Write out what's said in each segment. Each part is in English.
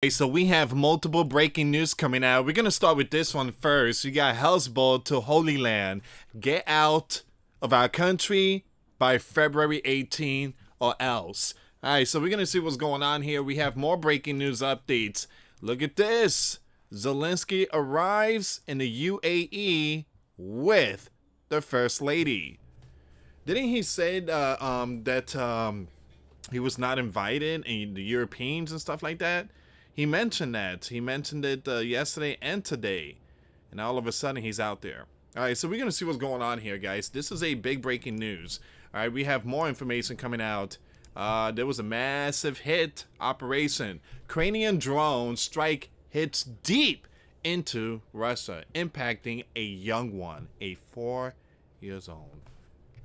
Okay, so we have multiple breaking news coming out. We're going to start with this one first. We got Hezbollah to Holy Land. Get out of our country by February 18 or else. Alright, so we're going to see what's going on here. We have more breaking news updates. Look at this. Zelensky arrives in the UAE with the First Lady. Didn't he say that he was not invited in the Europeans and stuff like that? He mentioned that. He mentioned it yesterday and today. And all of a sudden, he's out there. All right, so we're going to see what's going on here, guys. This is a big breaking news. All right, we have more information coming out. There was a massive hit operation. Ukrainian drone strike hits deep into Russia, impacting a young one, a 4 years old.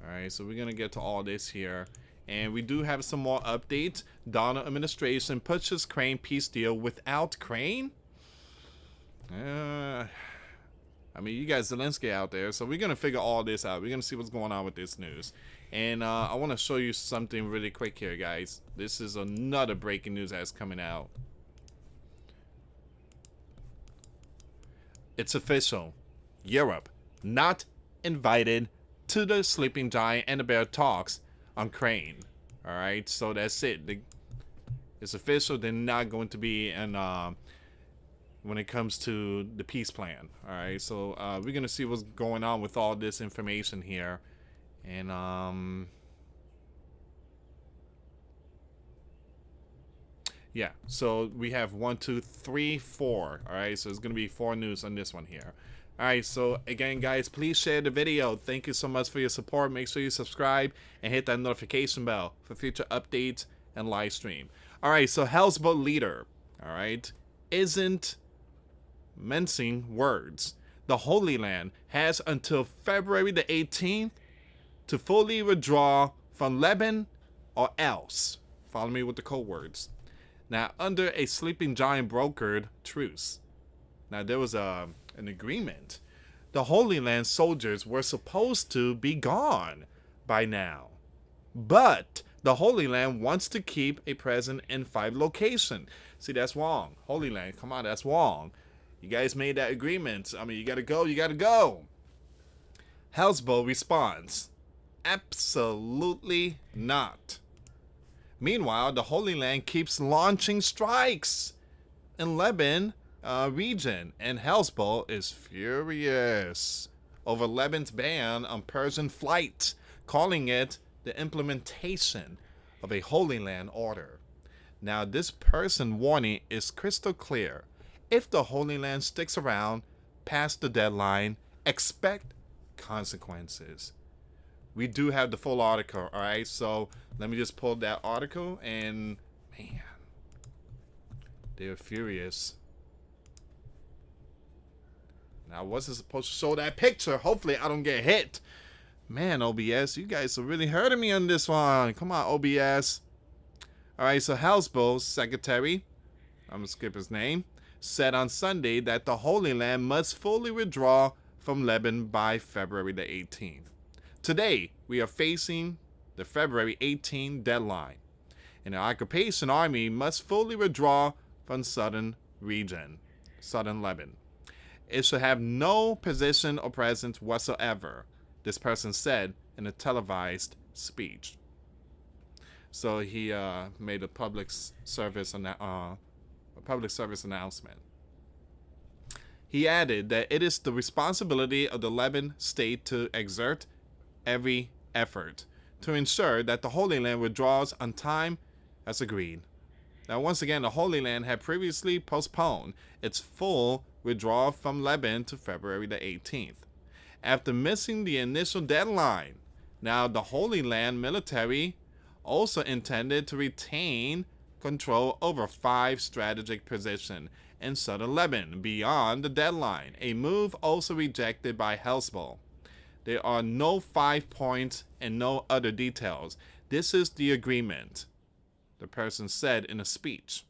All right, so we're going to get to all this here. And we do have some more updates. Donald administration pushes Crane peace deal without Crane. I mean, you got Zelensky out there, so we're going to figure all this out. We're going to see what's going on with this news. And I want to show you something really quick here, guys. This is another breaking news that's coming out. It's official. Europe not invited to the Sleeping Giant and the Bear talks on Crane. All right, so that's it. It's official. They're not going to be in when it comes to the peace plan. All right, so we're gonna see what's going on with all this information here, and yeah. So we have 1, 2, 3, 4. All right, so it's gonna be 4 news on this one here. Alright, so again, guys, please share the video. Thank you so much for your support. Make sure you subscribe and hit that notification bell for future updates and live stream. Alright, so Hezbollah leader, alright, isn't mincing words. The Holy Land has until February the 18th to fully withdraw from Lebanon or else. Follow me with the code words. Now, under a sleeping giant brokered truce. Now, there was an agreement. The Holy Land soldiers were supposed to be gone by now. But the Holy Land wants to keep a presence in 5 locations. See, that's wrong. Holy Land, come on, that's wrong. You guys made that agreement. I mean, you gotta go, you gotta go. Hezbollah responds, absolutely not. Meanwhile, the Holy Land keeps launching strikes in Lebanon region, and Hezbollah is furious over Lebanon's ban on Persian flights, calling it the implementation of a Holy Land order. Now, this Persian warning is crystal clear. If the Holy Land sticks around past the deadline, expect consequences. We do have the full article, all right? So let me just pull that article, and man, they're furious. I wasn't supposed to show that picture. Hopefully I don't get hit. Man, OBS, you guys are really hurting me on this one. Come on, OBS. Alright, so Hezbollah's secretary, I'm going to skip his name, said on Sunday that the Holy Land must fully withdraw from Lebanon by February the 18th. Today, we are facing the February 18 deadline, and the occupation army must fully withdraw from southern region, southern Lebanon. It should have no position or presence whatsoever, this person said in a televised speech. So he made a public service announcement. He added that it is the responsibility of the Lebanon state to exert every effort to ensure that the Holy Land withdraws on time as agreed. Now, once again, the Holy Land had previously postponed its full withdrawal from Lebanon to February the 18th. After missing the initial deadline, now the Holy Land military also intended to retain control over 5 strategic positions in southern Lebanon beyond the deadline, a move also rejected by Hezbollah. There are no 5 points and no other details. This is the agreement, the person said in a speech.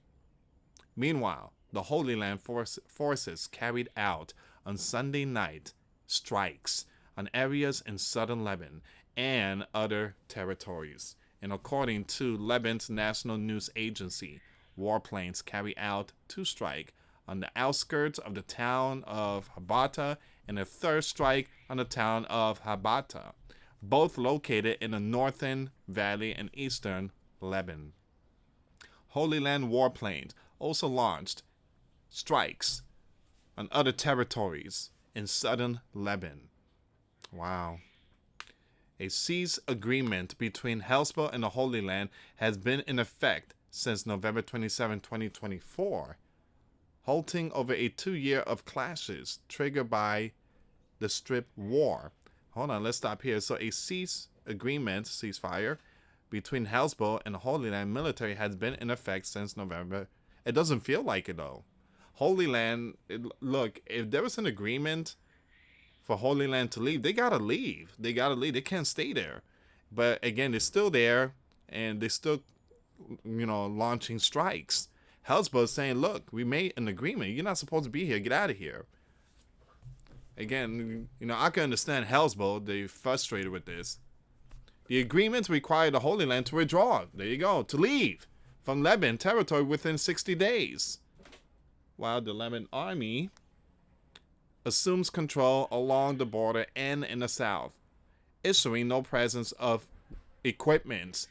Meanwhile, the Holy Land forces carried out on Sunday night strikes on areas in southern Lebanon and other territories. And according to Lebanon's national news agency, warplanes carried out two strikes on the outskirts of the town of Habata and a third strike on the town of Habata, both located in the northern valley and eastern Lebanon. Holy Land warplanes also launched strikes on other territories in southern Lebanon. Wow. A cease agreement between Hezbollah and the Holy Land has been in effect since November 27, 2024, halting over a 2 year of clashes triggered by the Strip War. Hold on, let's stop here. So a ceasefire, between Hezbollah and the Holy Land military has been in effect since November. It doesn't feel like it, though. Holy Land, look, if there was an agreement for Holy Land to leave, they gotta leave. They gotta leave. They can't stay there. But again, they're still there, and they're still, launching strikes. Hezbollah is saying, look, we made an agreement. You're not supposed to be here. Get out of here. Again, I can understand Hezbollah. They're frustrated with this. The agreements require the Holy Land to withdraw. There you go. To leave from Lebanon territory within 60 days. While the Lebanon army assumes control along the border and in the south, issuing no presence of equipment,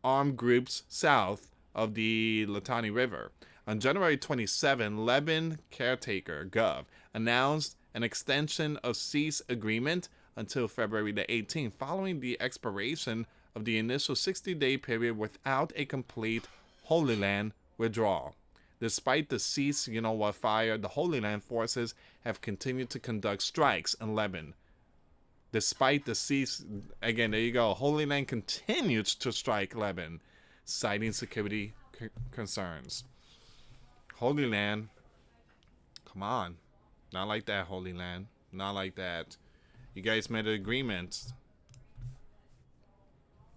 armed groups south of the Litani River. On January 27, Lebanon caretaker Gov announced an extension of cease agreement until February the 18th, following the expiration of the initial 60-day period without a complete Holy Land withdrawal. Despite the cease-fire, the Holy Land forces have continued to conduct strikes in Lebanon. Despite the cease, again, there you go, Holy Land continues to strike Lebanon, citing security concerns. Holy Land, come on. Not like that, Holy Land. Not like that. You guys made an agreement.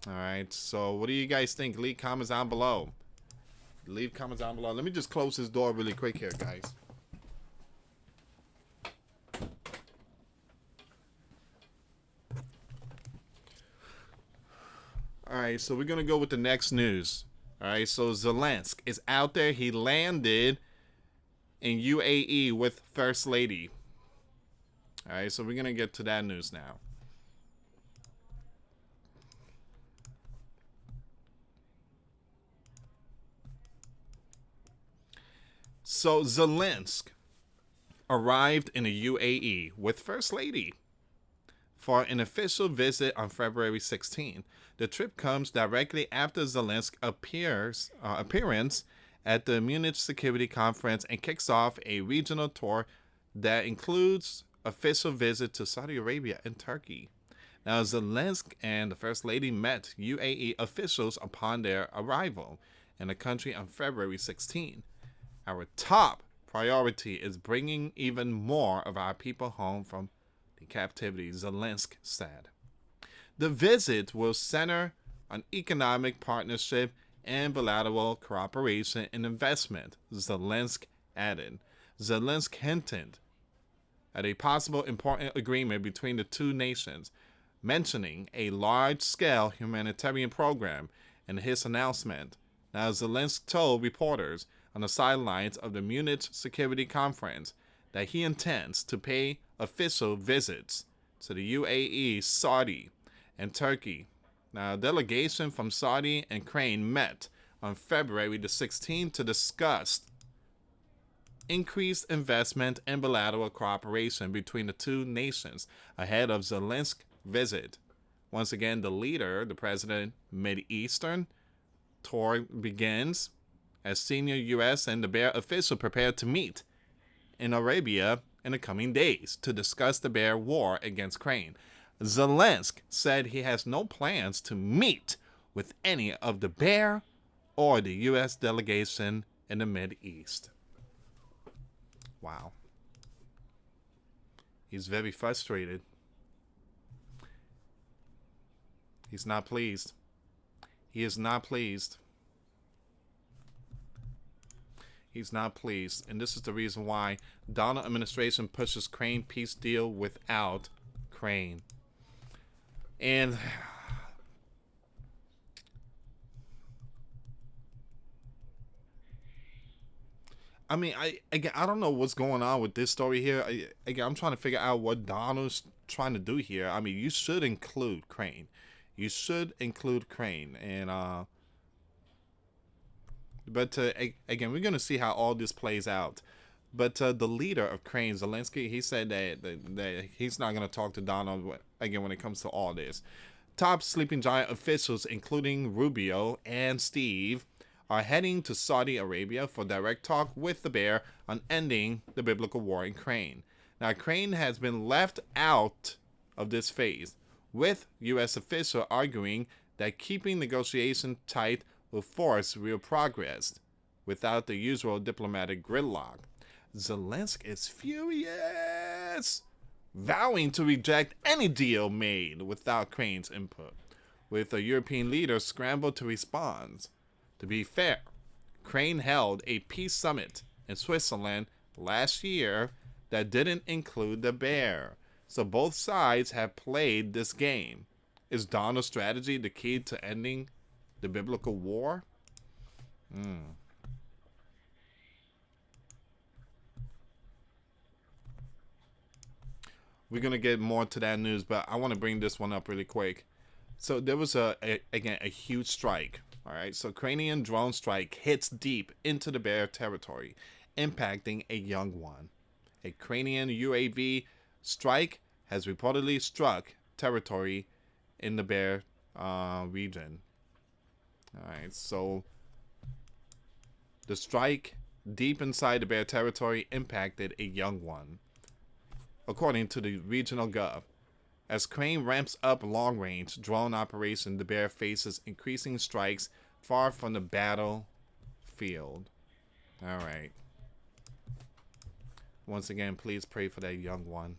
Alright, so what do you guys think? Leave comments down below. Leave comments down below. Let me just close this door really quick here, guys. Alright, so we're going to go with the next news. Alright, so Zelensky is out there. He landed in UAE with First Lady. Alright, so we're going to get to that news now. So Zelensky arrived in the UAE with First Lady for an official visit on February 16. The trip comes directly after Zelensky's appearance at the Munich Security Conference and kicks off a regional tour that includes official visit to Saudi Arabia and Turkey. Now, Zelensky and the First Lady met UAE officials upon their arrival in the country on February 16. Our top priority is bringing even more of our people home from the captivity, Zelensky said. The visit will center on economic partnership and bilateral cooperation and investment, Zelensky added. Zelensky hinted at a possible important agreement between the two nations, mentioning a large-scale humanitarian program in his announcement. Now, Zelensky told reporters on the sidelines of the Munich Security Conference that he intends to pay official visits to the UAE, Saudi, and Turkey. Now, a delegation from Saudi and Ukraine met on February the 16th to discuss increased investment and bilateral cooperation between the two nations ahead of Zelensky's visit. Once again, the president, Mideastern tour begins as senior U.S. and the Bear official prepare to meet in Arabia in the coming days to discuss the Bear war against Ukraine. Zelensky said he has no plans to meet with any of the Bear or the U.S. delegation in the MidEast. Wow. He's very frustrated. He's not pleased. He is not pleased. He's not pleased. And this is the reason why Donald administration pushes Crane peace deal without Crane. And I mean, I don't know what's going on with this story here. I'm trying to figure out what Donald's trying to do here. I mean, you should include Crane. You should include Crane, and but again, we're gonna see how all this plays out. But the leader of Crane, Zelensky, he said that he's not gonna talk to Donald again when it comes to all this. Top sleeping giant officials, including Rubio and Steve, are heading to Saudi Arabia for direct talk with the bear on ending the biblical war in Crane. Now, Crane has been left out of this phase, with U.S. officials arguing that keeping negotiations tight will force real progress without the usual diplomatic gridlock. Zelensky is furious, vowing to reject any deal made without Crane's input, with the European leaders scrambled to respond. To be fair, Crane held a peace summit in Switzerland last year that didn't include the bear, so both sides have played this game. Is Donald's strategy the key to ending the biblical war? We're going to get more to that news, but I want to bring this one up really quick. So there was again a huge strike. All right, so Ukrainian drone strike hits deep into the bear territory, impacting a young one. A Ukrainian UAV strike has reportedly struck territory in the bear region. All right, so the strike deep inside the bear territory impacted a young one, according to the regional gov. As Crane ramps up long-range drone operation, the bear faces increasing strikes far from the battlefield. All right. Once again, please pray for that young one.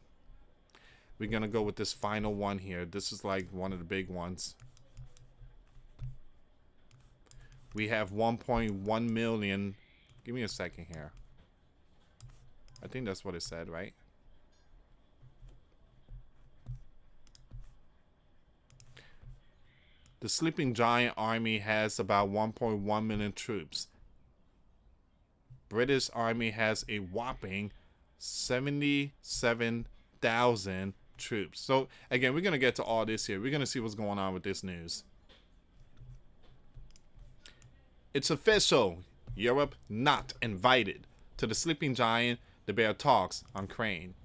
We're going to go with this final one here. This is like one of the big ones. We have 1.1 million. Give me a second here. I think that's what it said, right? The sleeping giant army has about 1.1 million troops. British army has a whopping 77,000 troops. So again, we're going to get to all this here. We're going to see what's going on with this news. It's official. Europe not invited to the sleeping giant, the bear talks on Crane.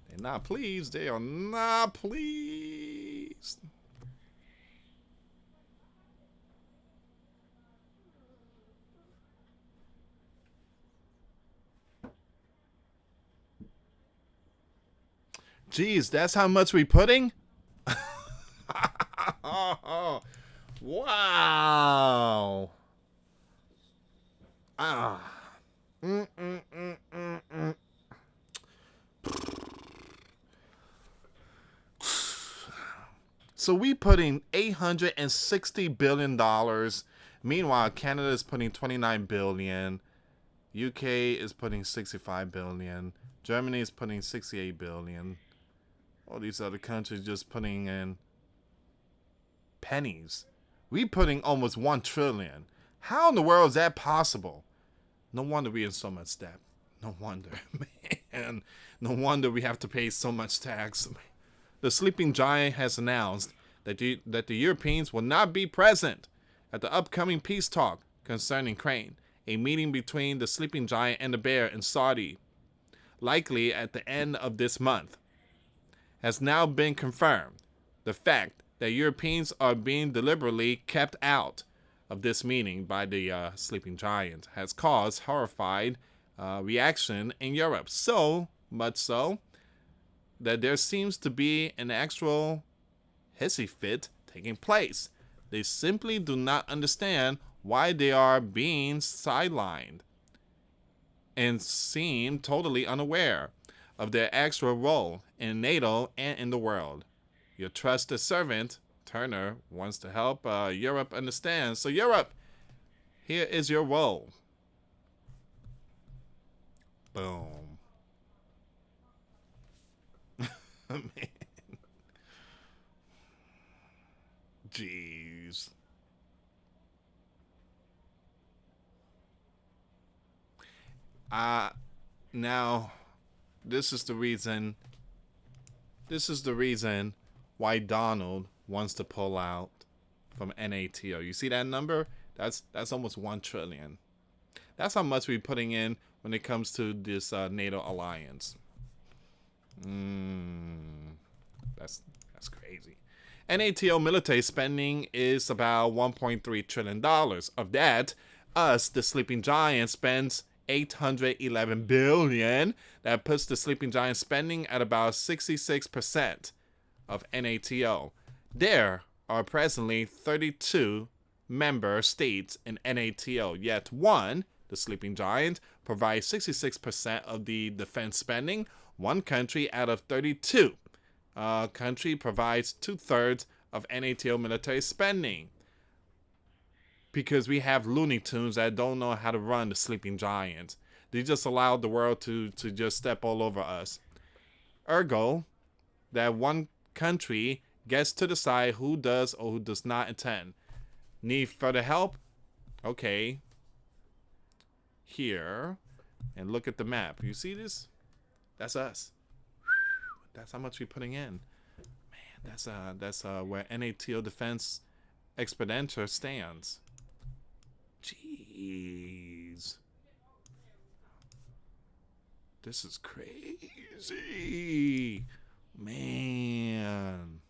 They're not pleased. They are not pleased. Geez, that's how much we putting? Wow. So we putting $860 billion. Meanwhile, Canada is putting $29 billion. UK is putting $65 billion. Germany is putting $68 billion. All these other countries just putting in pennies. We putting almost $1 trillion. How in the world is that possible? No wonder we're in so much debt. No wonder, man. No wonder we have to pay so much tax. The sleeping giant has announced that the Europeans will not be present at the upcoming peace talk concerning Crane, a meeting between the sleeping giant and the bear in Saudi, likely at the end of this month, has now been confirmed. The fact that Europeans are being deliberately kept out of this meeting by the sleeping giant has caused horrified reaction in Europe. So much so that there seems to be an actual hissy fit taking place. They simply do not understand why they are being sidelined and seem totally unaware of their actual role in NATO and in the world. Your trusted servant, Turner, wants to help Europe understand. So Europe, here is your role. Boom. Man. Jeez. Uh, now, this is the reason. This is the reason why Donald wants to pull out from NATO. You see that number? That's almost 1 trillion. That's how much we're putting in when it comes to this NATO alliance. That's crazy. NATO military spending is about $1.3 trillion. Of that, us, the sleeping giant, spends $811 billion. That puts the sleeping giant spending at about 66% of NATO. There are presently 32 member states in NATO, yet one, the sleeping giant, provides 66% of the defense spending. One country out of 32 country provides 2/3 of NATO military spending. Because we have Looney Tunes that don't know how to run the sleeping giant. They just allowed the world to just step all over us. Ergo, that one country gets to decide who does or who does not attend. Need further help? Okay. Here. And look at the map. You see this? That's us. That's how much we're putting in. Man, that's where NATO Defense Expenditure stands. Jeez. This is crazy. Man.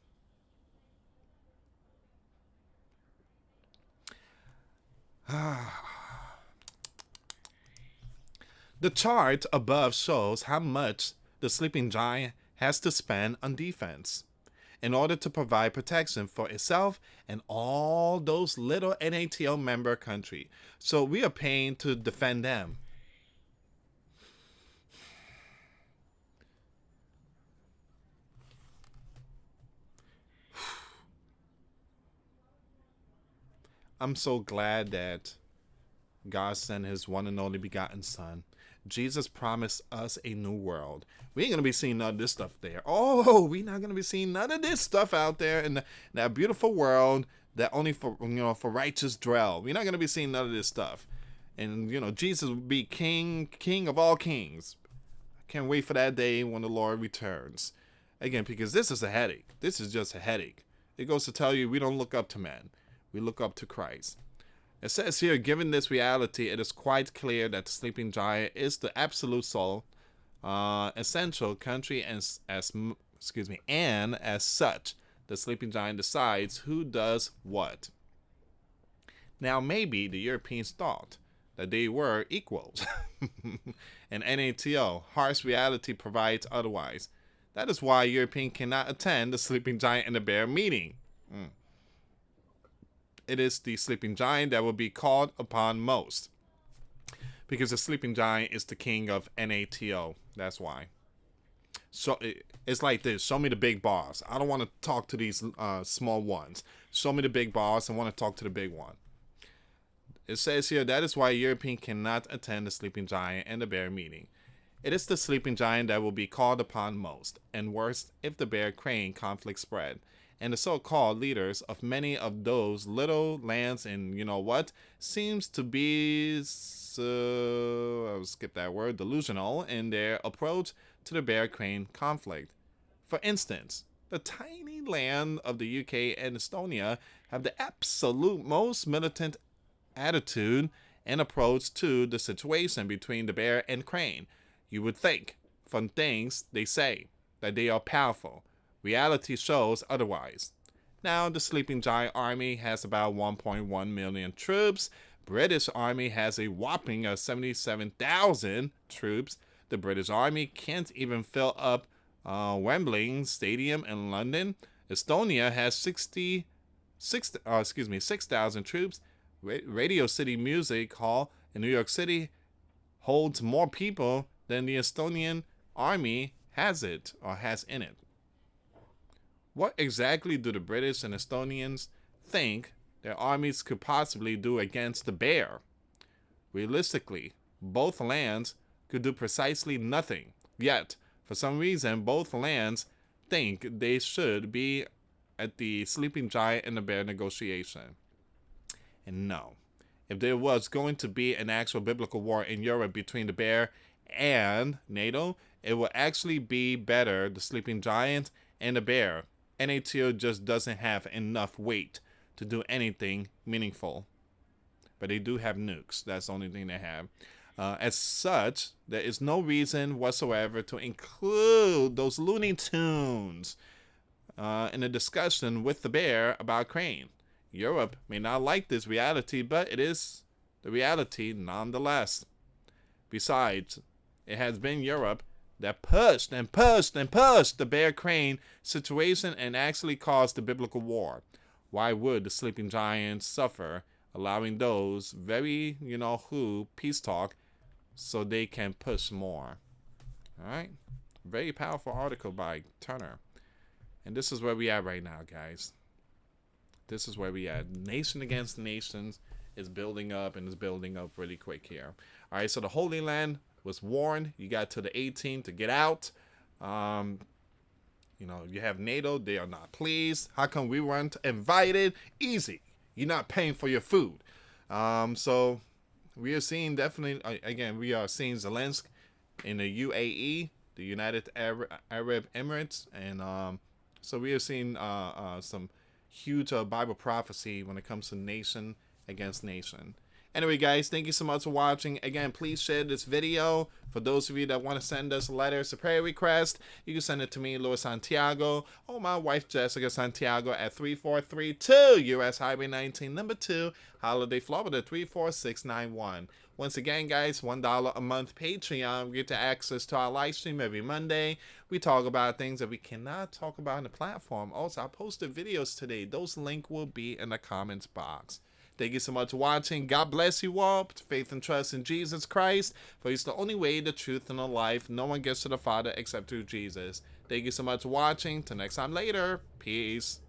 The chart above shows how much the sleeping giant has to spend on defense in order to provide protection for itself and all those little NATO member countries. So we are paying to defend them. I'm so glad that God sent his one and only begotten son. Jesus promised us a new world. We ain't going to be seeing none of this stuff there. Oh, we're not going to be seeing none of this stuff out there in that beautiful world that only for righteous dwell. We're not going to be seeing none of this stuff. And, Jesus will be king of all kings. I can't wait for that day when the Lord returns. Again, because this is a headache. This is just a headache. It goes to tell you we don't look up to man. We look up to Christ. It says here, given this reality, it is quite clear that the sleeping giant is the absolute sole, essential country, and as such, the sleeping giant decides who does what. Now, maybe the Europeans thought that they were equals, and NATO, harsh reality provides otherwise. That is why Europeans cannot attend the sleeping giant and the bear meeting. It is the sleeping giant that will be called upon most. Because the sleeping giant is the king of NATO. That's why. So it's like this. Show me the big boss. I don't want to talk to these small ones. Show me the big boss. I want to talk to the big one. It says here, that is why Europeans cannot attend the sleeping giant and the bear meeting. It is the sleeping giant that will be called upon most. And worst, if the bear-crane conflict spread. And the so-called leaders of many of those little lands in, seems to be, I'll skip that word, delusional in their approach to the bear-crane conflict. For instance, the tiny land of the UK and Estonia have the absolute most militant attitude and approach to the situation between the bear and crane. You would think, from things they say, that they are powerful. Reality shows otherwise. Now, the sleeping giant army has about 1.1 million troops. British army has a whopping 77,000 troops. The British army can't even fill up Wembley Stadium in London. Estonia has 6,000 troops. Radio City Music Hall in New York City holds more people than the Estonian army has in it. What exactly do the British and Estonians think their armies could possibly do against the bear? Realistically, both lands could do precisely nothing. Yet, for some reason, both lands think they should be at the sleeping giant and the bear negotiation. And no, if there was going to be an actual biblical war in Europe between the bear and NATO, it will actually be better, the sleeping giant and the bear. NATO just doesn't have enough weight to do anything meaningful. But they do have nukes. That's the only thing they have. As such, there is no reason whatsoever to include those Looney Tunes in a discussion with the bear about Ukraine. Europe may not like this reality, but it is the reality nonetheless. Besides, it has been Europe that pushed and pushed and pushed the bear crane situation and actually caused the biblical war. Why would the sleeping giants suffer, allowing those very, peace talk so they can push more? All right? Very powerful article by Turner. And this is where we are right now, guys. This is where we are. Nation against nations is building up and is building up really quick here. All right, so the Holy Land was warned. You got to the 18th to get out. You have NATO. They are not pleased. How come we weren't invited? Easy. You're not paying for your food. So we are seeing definitely, again, we are seeing Zelensky in the UAE, the United Arab Emirates. And so we are seeing some huge Bible prophecy when it comes to nation against nation. Anyway, guys, thank you so much for watching. Again, please share this video. For those of you that want to send us letters, a prayer request, you can send it to me, US Santiago, or my wife, Jessica Santiago, at 3432 US Highway 19, number 2, Holiday, Florida, 34691. Once again, guys, $1 a month Patreon. We get to access to our live stream every Monday. We talk about things that we cannot talk about on the platform. Also, I posted videos today. Those links will be in the comments box. Thank you so much for watching. God bless you all. Put faith and trust in Jesus Christ, for He's the only way, the truth, and the life. No one gets to the Father except through Jesus. Thank you so much for watching. Till next time later. Peace.